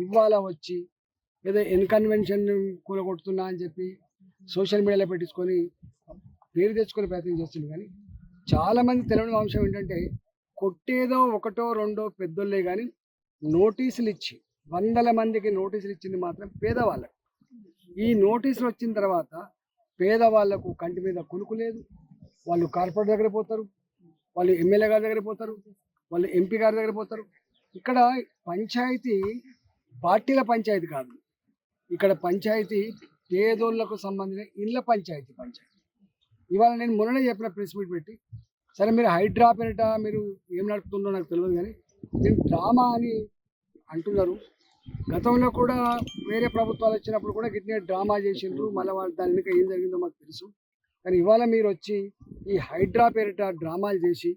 ఇవాళ వచ్చి ఏదో ఇన్కన్వెన్షన్ కూలగొడుతున్నా అని చెప్పి సోషల్ మీడియాలో పెట్టించుకొని పేరు తెచ్చుకునే ప్రయత్నం చేస్తుంది. కానీ చాలామంది తెలియని అంశం ఏంటంటే కొట్టేదో ఒకటో రెండో పెద్దోళ్ళే కానీ నోటీసులు ఇచ్చి వందల మందికి నోటీసులు ఇచ్చింది మాత్రం పేదవాళ్ళకు. ఈ నోటీసులు వచ్చిన తర్వాత పేదవాళ్లకు కంటి మీద కునుకు లేదు. వాళ్ళు కార్పొరేట్ దగ్గర పోతారు, వాళ్ళు ఎమ్మెల్యే గారి దగ్గర పోతారు, వాళ్ళు ఎంపీ గారి దగ్గర పోతారు. ఇక్కడ పంచాయతీ పార్టీల పంచాయతీ కాదు, ఇక్కడ పంచాయతీ పేదోళ్లకు సంబంధించిన ఇళ్ళ పంచాయతీ. ఇవాళ నేను మొన్ననే చెప్పిన ప్రెస్ మీట్ పెట్టి, సరే మీరు హైడ్రా పేరిట మీరు ఏం నడుపుతుందో నాకు తెలియదు, కానీ నేను డ్రామా అని అంటున్నారు. గతంలో కూడా వేరే ప్రభుత్వాలు వచ్చినప్పుడు కూడా గిట్నే డ్రామా చేసిండ్రు. మళ్ళీ వాళ్ళు దాని వెనుక ఏం జరిగిందో మాకు తెలుసు. కానీ ఇవాళ మీరు వచ్చి ఈ హైడ్రా పేరిట డ్రామాలు చేసి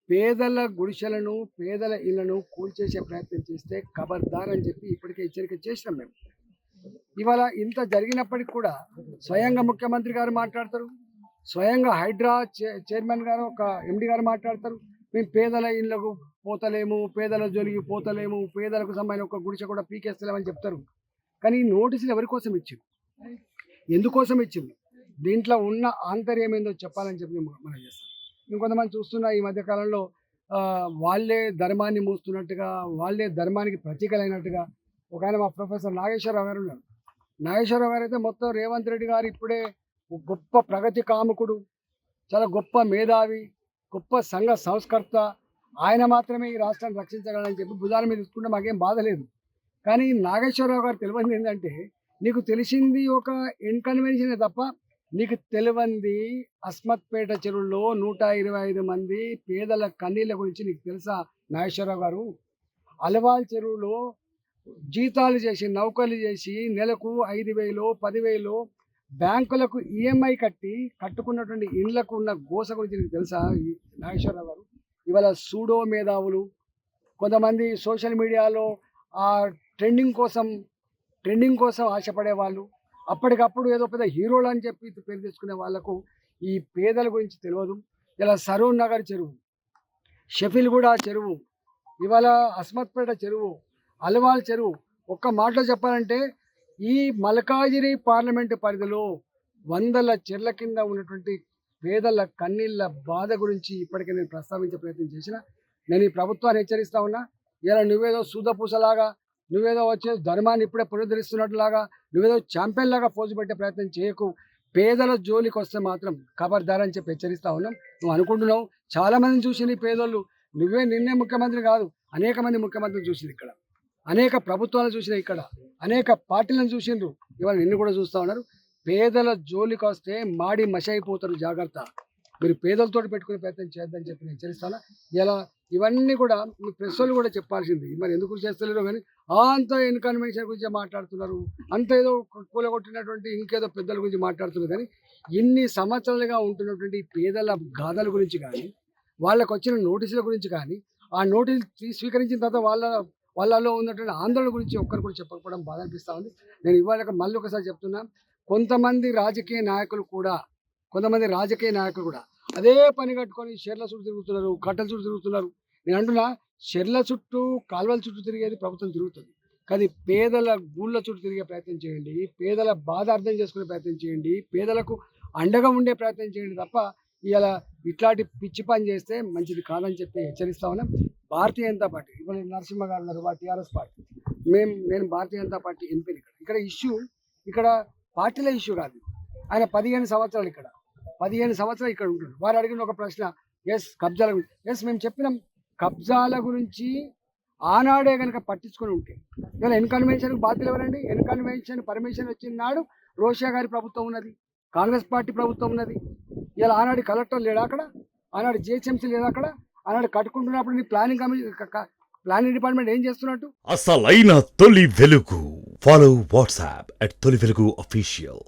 పేదల గుడిసెలను పేదల ఇళ్లను కూల్చేసే ప్రయత్నం చేస్తే ఖబర్దార్ అని చెప్పి ఇప్పటికే హెచ్చరిక చేసినాం మేము. ఇవాళ ఇంత జరిగినప్పటికి కూడా స్వయంగా ముఖ్యమంత్రి గారు మాట్లాడతారు, స్వయంగా హైడ్రా చైర్మన్ గారు ఒక ఎండి గారు మాట్లాడతారు, మేము పేదల ఇళ్లకు పోతలేము, పేదల జోలికి పోతలేము, పేదలకు సంబంధించిన ఒక గుడిసె కూడా పీకేస్తలేమని చెప్తారు. కానీ ఈ నోటీసులు ఎవరి కోసం ఇచ్చింది, ఎందుకోసం ఇచ్చింది, దీంట్లో ఉన్న ఆంతర్యం ఏందో చెప్పాలని చెప్పి మనం చేస్తాం. ఇంకొంతమంది చూస్తున్నా ఈ మధ్యకాలంలో వాళ్ళే ధర్మాన్ని మూస్తున్నట్టుగా, వాళ్ళే ధర్మానికి ప్రతీకలైనట్టుగా ఒక ఆయన మా ప్రొఫెసర్ నాగేశ్వరరావు గారు ఉన్నారు. నాగేశ్వరరావు గారు అయితే మొత్తం రేవంత్ రెడ్డి గారు ఇప్పుడే గొప్ప ప్రగతి కాముకుడు, చాలా గొప్ప మేధావి, గొప్ప సంఘ సంస్కర్త, ఆయన మాత్రమే ఈ రాష్ట్రాన్ని రక్షించగలని చెప్పి భుజాల మీద తీసుకుంటే మాకేం బాధ లేదు. కానీ నాగేశ్వరరావు గారు తెలియంది ఏంటంటే, నీకు తెలిసింది ఒక ఇన్కన్వెన్షనే తప్ప నీకు తెలియంది అస్మత్పేట చెరువుల్లో 125 మంది పేదల కన్నీళ్ళ గురించి నీకు తెలుసా నాగేశ్వరరావు గారు? అలవాల్ చెరువులో జీతాలు చేసి నౌకర్లు చేసి నెలకు 5,000 10,000 బ్యాంకులకు ఈఎంఐ కట్టుకున్నటువంటి ఇండ్లకు ఉన్న గోస గురించి నీకు తెలుసా నాగేశ్వరరావు గారు? ఇవాళ సూడో మేధావులు కొంతమంది సోషల్ మీడియాలో ఆ ట్రెండింగ్ కోసం ఆశపడే వాళ్ళు, అప్పటికప్పుడు ఏదో పెద్ద హీరోలు అని చెప్పి పేరు తెచ్చుకునే వాళ్లకు ఈ పేదల గురించి తెలియదు. ఇలా సరూర్ నగర్ చెరువు, షఫీల్గూడ చెరువు, ఇవాళ అస్మత్పేట చెరువు, అల్వాల్ చెరువు, ఒక్క మాటలో చెప్పాలంటే ఈ మల్కాజిగిరి పార్లమెంటు పరిధిలో వందల చెర్ల కింద ఉన్నటువంటి పేదల కన్నీళ్ళ బాధ గురించి ఇప్పటికే నేను ప్రస్తావించే ప్రయత్నం చేసిన. నేను ఈ ప్రభుత్వాన్ని హెచ్చరిస్తా ఉన్నా, ఇలా నువ్వేదో సూదపూసలాగా, నువ్వేదో వచ్చే ధర్మాన్ని ఇప్పుడే పునరుద్ధరిస్తున్నట్లాగా, నువ్వేదో ఛాంపియన్ లాగా పోజు పెట్టే ప్రయత్నం చేయకు. పేదల జోలికి వస్తే మాత్రం ఖబర్దార్ అని చెప్పి హెచ్చరిస్తా ఉన్నాం. నువ్వు అనుకుంటున్నావు చాలామందిని చూసింది పేదోళ్ళు, నిన్నే ముఖ్యమంత్రి కాదు, అనేక మంది ముఖ్యమంత్రిని చూసింది ఇక్కడ, అనేక ప్రభుత్వాలు చూసిన ఇక్కడ, అనేక పార్టీలను చూసిండ్రు, ఇవాళ నిన్ను కూడా చూస్తూ ఉన్నారు. పేదల జోలికి వస్తే మాడి మషైపోతారు, జాగ్రత్త. మీరు పేదలతో పెట్టుకునే ప్రయత్నం చేద్దని చెప్పి నేను హెచ్చరిస్తాను. ఇలా ఇవన్నీ కూడా మీ ప్రెస్ వాళ్ళు కూడా చెప్పాల్సింది, మరి ఎందుకు చేస్తలేరు కానీ అంత ఇన్కన్వెన్షన్ గురించి మాట్లాడుతున్నారు, అంత ఏదో కూలగొట్టినటువంటి ఇంకేదో పెద్దల గురించి మాట్లాడుతున్నారు. కానీ ఇన్ని సంవత్సరాలుగా ఉంటున్నటువంటి పేదల గాథల గురించి కానీ, వాళ్ళకు వచ్చిన నోటీసుల గురించి కానీ, ఆ నోటీసులు స్వీకరించిన తర్వాత వాళ్ళలో ఉన్నటువంటి ఆందోళన గురించి ఒక్కరు కూడా చెప్పకపోవడం బాధ అనిపిస్తూ ఉంది. నేను ఇవాళ మళ్ళీ ఒకసారి చెప్తున్నా, కొంతమంది రాజకీయ నాయకులు కూడా అదే పని కట్టుకొని షెర్ల చుట్టూ తిరుగుతున్నారు, కట్టల చుట్టూ తిరుగుతున్నారు. నేను అంటున్నా, షెర్ల చుట్టూ కాలువల చుట్టూ తిరిగేది ప్రభుత్వం తిరుగుతుంది, కానీ పేదల గూళ్ళ చుట్టూ తిరిగే ప్రయత్నం చేయండి, పేదల బాధ అర్థం చేసుకునే ప్రయత్నం చేయండి, పేదలకు అండగా ఉండే ప్రయత్నం చేయండి తప్ప ఇలా ఇట్లాంటి పిచ్చి పని చేస్తే మంచిది కాదని చెప్పి హెచ్చరిస్తా ఉన్నాం. భారతీయ జనతా పార్టీ ఇప్పుడు నరసింహ గారు ఉన్నారు, టీఆర్ఎస్ పార్టీ, నేను భారతీయ జనతా పార్టీ ఎంపీని. ఇక్కడ ఇష్యూ ఇక్కడ పార్టీల ఇష్యూ కాదు. ఆయన 15 సంవత్సరాలు ఇక్కడ ఉంటాడు. వారు అడిగిన ఒక ప్రశ్న, కబ్జాల గురించి, మేము చెప్పినాం, కబ్జాల గురించి ఆనాడే కనుక పట్టించుకొని ఉంటే ఇలా ఇన్కన్వెన్షన్కి బాధ్యులు ఎవరండి? ఇన్కన్వెన్షన్ పర్మిషన్ వచ్చిన నాడు రోషా గారి ప్రభుత్వం ఉన్నది, కాంగ్రెస్ పార్టీ ప్రభుత్వం ఉన్నది. ఇలా ఆనాడు కలెక్టర్ లేడా అక్కడ, ఆనాడు జిహెచ్ఎంసీ లేదా అక్కడ, ఆనాడు కట్టుకుంటున్నప్పుడు ప్లానింగ్ డిపార్ట్మెంట్ ఏం చేస్తున్నట్టు? అసలైన తొలి వెలుగు. ఫాలో వాట్సాప్ @తొలి వెలుగు official.